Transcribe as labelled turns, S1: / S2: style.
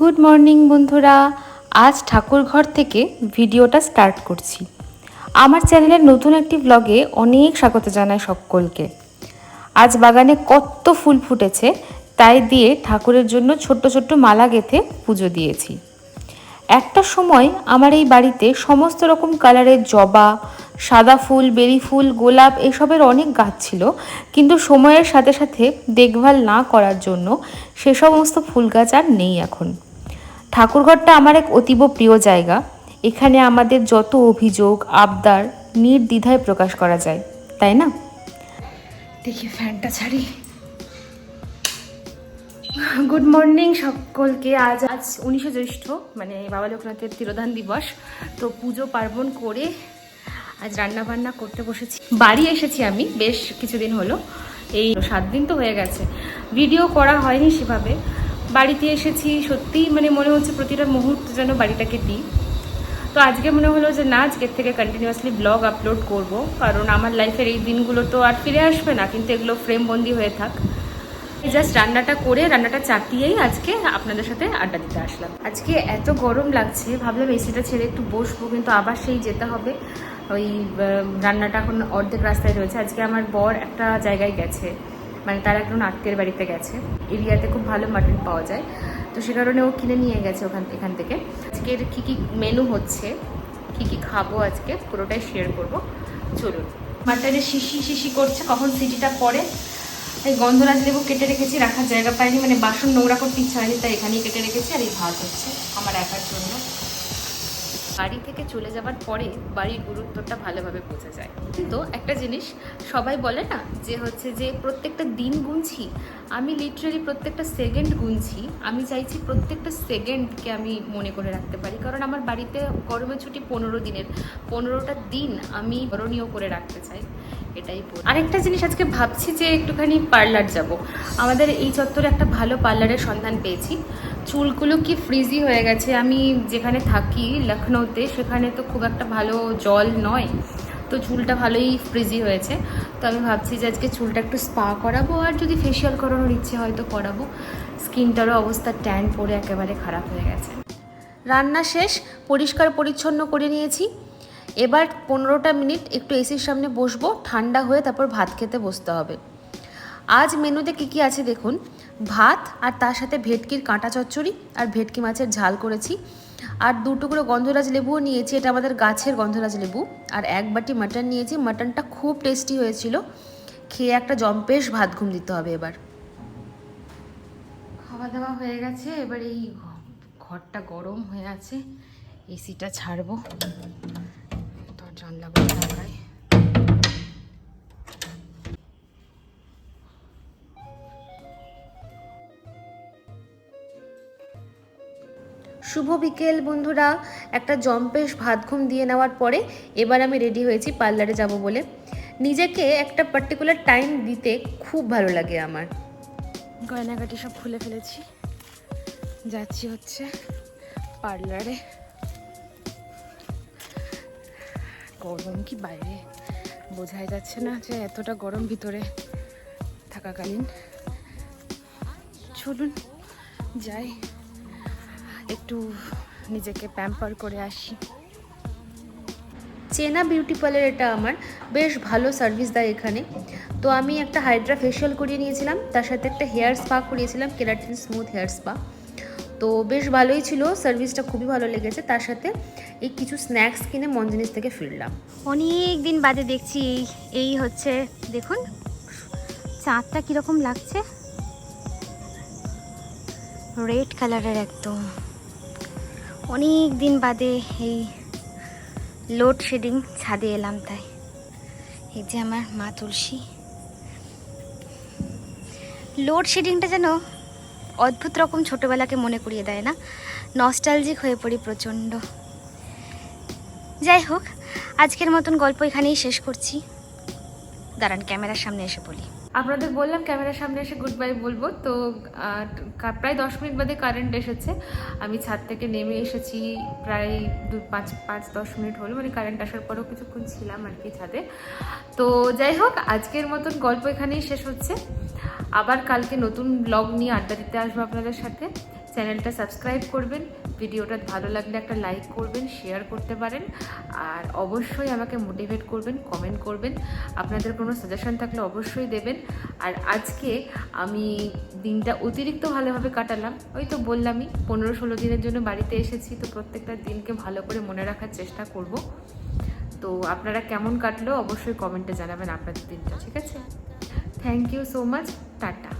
S1: Good morning বন্ধুরা, আজ ঠাকুরঘর থেকে ভিডিওটা স্টার্ট করছি। আমার চ্যানেলের নতুন একটি ব্লগে অনেক স্বাগত জানাই সকলকে। আজ বাগানে কত ফুল ফুটেছে, তাই দিয়ে ঠাকুরের জন্য ছোট্ট ছোট্ট মালা গেঁথে পুজো দিয়েছি। একটা সময় আমার এই বাড়িতে সমস্ত রকম কালারের জবা, সাদা ফুল, বেলি ফুল, গোলাপ এসবের অনেক গাছ ছিল, কিন্তু সময়ের সাথে সাথে দেখভাল না করার জন্য সে সমস্ত ফুল গাছ আর নেই এখন। ঠাকুরঘরটা আমার এক অতীব প্রিয় জায়গা। এখানে আমাদের যত অভিযোগ আবদার নির্দ্বিধায় প্রকাশ করা যায়, তাই না? দেখি ফ্যানটা ছাড়ি। গুড মর্নিং সকলকে। আজ 19শে জ্যৈষ্ঠ, মানে বাবা লোকনাথের তিরোধান দিবস। তো পুজো পার্বণ করে আজ রান্না বান্না করতে বসেছি। বাড়ি এসেছি আমি বেশ কিছুদিন হলো, এই 7 দিন তো হয়ে গেছে। ভিডিও করা হয়নি সেভাবে। বাড়িতে এসেছি, সত্যিই মানে মনে হচ্ছে প্রতিটা মুহূর্ত যেন বাড়িটাকে দিই। তো আজকে মনে হলো যে না, আজকের থেকে কন্টিনিউয়াসলি ব্লগ আপলোড করব, কারণ আমার লাইফের এই দিনগুলো তো আর ফিরে আসবে না, কিন্তু এগুলো ফ্রেমবন্দি হয়ে থাক। জাস্ট রান্নাটা করে, রান্নাটা চাটিয়েই আজকে আপনাদের সাথে আড্ডা দিতে আসলাম। আজকে এত গরম লাগছে, ভাবলাম এসিটা ছেড়ে একটু বসবো, কিন্তু আবার সেই যেতে হবে। ওই রান্নাটা এখন অর্ধেক রাস্তায় রয়েছে। আজকে আমার বর একটা জায়গায় গেছে, মানে তার একজন আত্মীয়ের বাড়িতে গেছে। এরিয়াতে খুব ভালো মাটন পাওয়া যায়, তো সে কারণে ও কিনে নিয়ে গেছে এখান থেকে। আজকের কী কী মেনু হচ্ছে, কী কী খাবো আজকে পুরোটাই শেয়ার করব। চলুন। মাটনে শিশি করছে, কখন সিটিটা পড়ে। এই গন্ধরাজ লেবু কেটে রেখেছি, রাখার জায়গা পাইনি, মানে বাসন নোংরা করতে ইচ্ছা হয়নি, তাই এখানেই কেটে রেখেছি। আর এই ভাত হচ্ছে আমার একার জন্য। বাড়ি থেকে চলে যাবার পরে বাড়ির গুরুত্বটা ভালোভাবে বোঝা যায়। কিন্তু একটা জিনিস সবাই বলে না, যে হচ্ছে যে প্রত্যেকটা দিন গুনছি, আমি লিটারালি প্রত্যেকটা সেকেন্ড গুনছি। আমি চাইছি প্রত্যেকটা সেকেন্ডকে আমি মনে করে রাখতে পারি, কারণ আমার বাড়িতে গরমের ছুটি 15 দিনের, 15টা দিন আমি স্মরণীয় করে রাখতে চাই, এটাই বলি। আরেকটা জিনিস, আজকে ভাবছি যে একটুখানি পার্লার যাব। আমাদের এই চত্বরে একটা ভালো পার্লারের সন্ধান পেয়েছি। চুলগুলো কি ফ্রিজি হয়ে গেছে। আমি যেখানে থাকি লখনৌতে, সেখানে তো খুব একটা ভালো জল নয়, তো চুলটা ভালোই ফ্রিজি হয়েছে। তো আমি ভাবছি যে আজকে চুলটা একটু স্পা করাবো, আর যদি ফেসিয়াল করানোর ইচ্ছে হয় তো করাবো। স্কিনটারও অবস্থা ট্যান পড়ে একেবারে খারাপ হয়ে গেছে। রান্না শেষ, পরিষ্কার পরিচ্ছন্ন করে নিয়েছি। এবার 15টা মিনিট একটু এসির সামনে বসবো, ঠান্ডা হয়ে তারপর ভাত খেতে বসতে হবে। আজ মেনুতে কী কী আছে দেখুন। ভাত, আর তার সাথে ভেটকির কাঁটা চচ্চড়ি আর ভেটকি মাছের ঝাল করেছি। আর 2 টুকরো গন্ধরাজ লেবুও নিয়েছি, এটা আমাদের গাছের গন্ধরাজ লেবু। আর 1 বাটি মাটন নিয়েছি, মাটনটা খুব টেস্টি হয়েছিল। খেয়ে একটা জম্পেশ ভাত ঘুম দিতে হবে। এবার খাওয়া দাওয়া হয়ে গেছে, এবার এই ঘরটা গরম হয়ে আছে, এসিটা ছাড়বো। তো জানলাগুলো লাগাই। শুভ বিকেল বন্ধুরা। একটা জম্পেশ ভাত ঘুম দিয়ে নেওয়ার পরে এবার আমি রেডি হয়েছি পার্লারে যাব বলে। নিজেকে একটা পার্টিকুলার টাইম দিতে খুব ভালো লাগে আমার। গয়নাগাটি সব খুলে ফেলেছি, যাচ্ছি হচ্ছে পার্লারে। গরম কি বাইরে বোঝাই যাচ্ছে না যে এতটা গরম ভিতরে থাকাকালীন। চলুন যাই, একটু নিজেকে প্যাম্পার করে আসি। চেনা বিউটি পার্লার এটা আমার, বেশ ভালো সার্ভিস দেয় এখানে। তো আমি একটা হাইড্রা ফেশিয়াল করিয়ে নিয়েছিলাম, তার সাথে একটা হেয়ার স্পা করিয়েছিলাম, কেরাটিন স্মুথ হেয়ার স্পা। তো বেশ ভালোই ছিল, সার্ভিসটা খুবই ভালো লেগেছে। তার সাথে এই কিছু স্ন্যাক্স কিনে মঞ্জিনিস থেকে ফিরলাম। অনেক দিন বাদে দেখছি এই হচ্ছে, দেখুন চাঁদটা কীরকম লাগছে, রেড কালারের একদম। অনেক দিন বাদে এই লোডশেডিং ছাদে এলাম, তাই এই যে আমার মা তুলসী। লোডশেডিংটা যেন অদ্ভুত রকম ছোটোবেলাকে মনে করিয়ে দেয় না, নস্টালজিক হয়ে পড়ি প্রচণ্ড। যাই হোক, আজকের মতন গল্প এখানেই শেষ করছি। দাঁড়ান ক্যামেরার সামনে এসে বলি। আপনাদের বললাম ক্যামেরার সামনে এসে গুড বাই বলবো, তো প্রায় 10 মিনিট বাদে কারেন্ট এসেছে। আমি ছাদ থেকে নেমে এসেছি প্রায় 5-10 মিনিট হলো, মানে কারেন্ট আসার পরেও কিছুক্ষণ ছিলাম আর কি ছাদে। তো যাই হোক, আজকের মতন গল্প এখানেই শেষ হচ্ছে। আবার কালকে নতুন ব্লগ নিয়ে আড্ডা দিতে আসবো আপনাদের সাথে। চ্যানেলটা সাবস্ক্রাইব করবেন, ভিডিওটা ভালো লাগলে একটা লাইক করবেন, শেয়ার করতে পারেন, আর অবশ্যই আমাকে মোটিভেট করবেন, কমেন্ট করবেন, আপনাদের কোনো সাজেশন থাকলে অবশ্যই দেবেন। আর আজকে আমি দিনটা অতিরিক্ত ভালোভাবে কাটালাম, ওই তো বললামই 15-16 দিনের জন্য বাড়িতে এসেছি, তো প্রত্যেকটা দিনকে ভালো করে মনে রাখার চেষ্টা করব। তো আপনারা কেমন কাটলো অবশ্যই কমেন্টে জানাবেন আপনাদের দিনটা, ঠিক আছে? Thank you so much, tata.